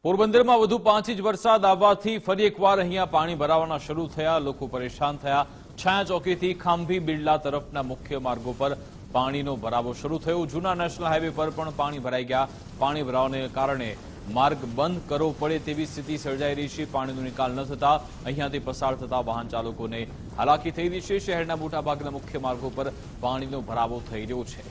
પોરબંદરમાં વધુ 5 ઇંચ વરસાદ આવવાથી ફરી એકવાર અહીંયા પાણી ભરાવાના શરૂ થયા। લોકો પરેશાન થયા। છાયા ચોકીથી ખાંભી બિરલા તરફના મુખ્ય માર્ગો પર પાણીનો ભરાવો શરૂ થયો। જૂના નેશનલ હાઈવે પર પણ પાણી ભરાઈ ગયા। પાણી ભરાવાને કારણે માર્ગ બંધ કરવો પડે તેવી સ્થિતિ સર્જાઈ રહી છે। પાણીનો નિકાલ ન થતા અહીંયાથી પસાર થતા વાહન ચાલકોને હાલાકી થઈ રહી છે। શહેરના મોટાભાગના મુખ્ય માર્ગો પર પાણીનો ભરાવો થઈ રહ્યો છે।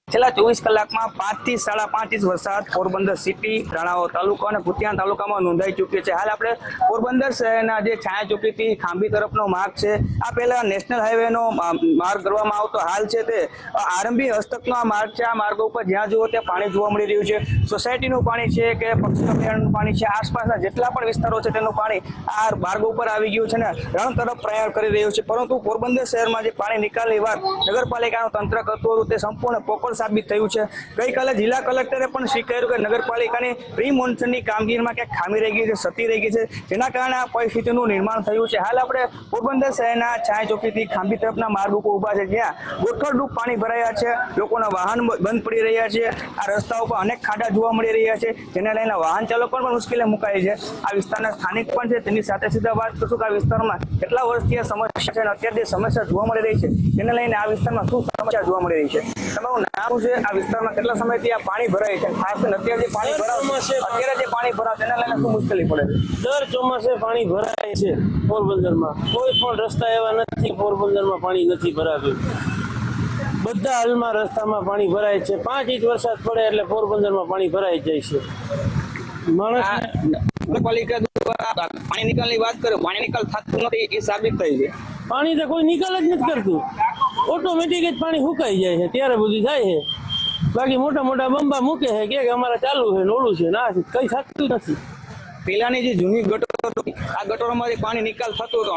છેલ્લા 24 કલાકમાં 5 થી 5.5 ઇંચ વરસાદ પોરબંદર સિટી, રાણાવાવ તાલુકા અને ભૂતિયા તાલુકામાં નોંધાઈ ચૂક્યો છે। હાલ આપણે પોરબંદર શહેરના જે છાયા ચોકીથી ખાંભી તરફનો માર્ગ છે, આ પહેલા નેશનલ હાઈવેનો માર્ગ કરવામાં આવતો, હાલ છે તે આરંભી હસ્તકનો આ માર્ગ છે। આ માર્ગ ઉપર જ્યાં જુઓ ત્યાં પાણી જોવા મળી રહ્યું છે। સોસાયટીનું પાણી છે કે પક્ષી અભયારણ્યનું પાણી છે, આસપાસના જેટલા પણ વિસ્તારો છે તેનું પાણી આ માર્ગ ઉપર આવી ગયું છે ને રણ તરફ પ્રયાણ કરી રહ્યું છે। પરંતુ પોરબંદર શહેરમાં જે પાણી નિકાલની વાત નગરપાલિકાનું તંત્ર કરતું હતું તે સંપૂર્ણ પોકળ સાબિત થયું છે। ગઈકાલે જિલ્લા કલેક્ટરે પણ સ્વીકાર્યું કે નગરપાલિકાની પ્રી મોન્સૂનની કામગીરીમાં ક્યાંક ખામી રહી ગઈ છે, ક્ષતિ રહી ગઈ છે, જેના કારણે આ પરિસ્થિતિનું નિર્માણ થયું છે। હાલ આપણે પોરબંદર શહેરના છાયા ચોકીથી ખાંભી તરફના માર્ગ ઉપર ઉભા છે, જ્યાં ગોઠણરૂપ પાણી ભરાયા છે। લોકોના વાહન બંધ પડી રહ્યા છે। આ રસ્તા ઉપર અનેક ખાડા જોવા મળી રહ્યા છે, જેને લઈને વાહન ચાલકો પણ મુશ્કેલી મુકાય છે। આ વિસ્તારના સ્થાનિક પણ છે, તેની સાથે સીધા વાત કરશું કે આ વિસ્તારમાં કેટલા વર્ષથી આ સમસ્યા છે અને અત્યારે જે સમસ્યા જોવા મળી રહી છે તેને લઈને આ વિસ્તારમાં શું સમસ્યા જોવા મળી રહી છે? તમારું નામ છે? આ વિસ્તારમાં કેટલા સમયથી આ પાણી ભરાય છે? ખાસ કરીને અત્યારે જે પાણી ભરાવ તેને લઈને શું મુશ્કેલી પડે છે? દર ચોમાસે પાણી ભરાય છે પોરબંદરમાં। કોઈ પણ રસ્તા એવા નથી પોરબંદરમાં પાણી નથી ભરાતું। બધા હાલમાં રસ્તામાં પાણી ભરાય છે। 5 ઇંચ વરસાદ પડે એટલે પોરબંદરમાં પાણી ભરાઈ જાય છે। નગરપાલિકા દ્વારા પાણી નિકાલની વાત કરે, પાણી નિકાલ થતું નથી એ સાબિત થઈ છે। પાણી તો કોઈ નિકાલ જ નથી કરતું, ઓટોમેટિક જ પાણી સુકાઈ જાય છે, ત્યારે બધું થાય છે। બાકી મોટા મોટા બંબા મૂકે છે કે અમારા ચાલુ છે, નોળું છે, ના કઈ થતું નથી। પેલાની જે જૂની ગટરો, આ ગટરોમાંથી પાણી નિકાલ થતું હતું,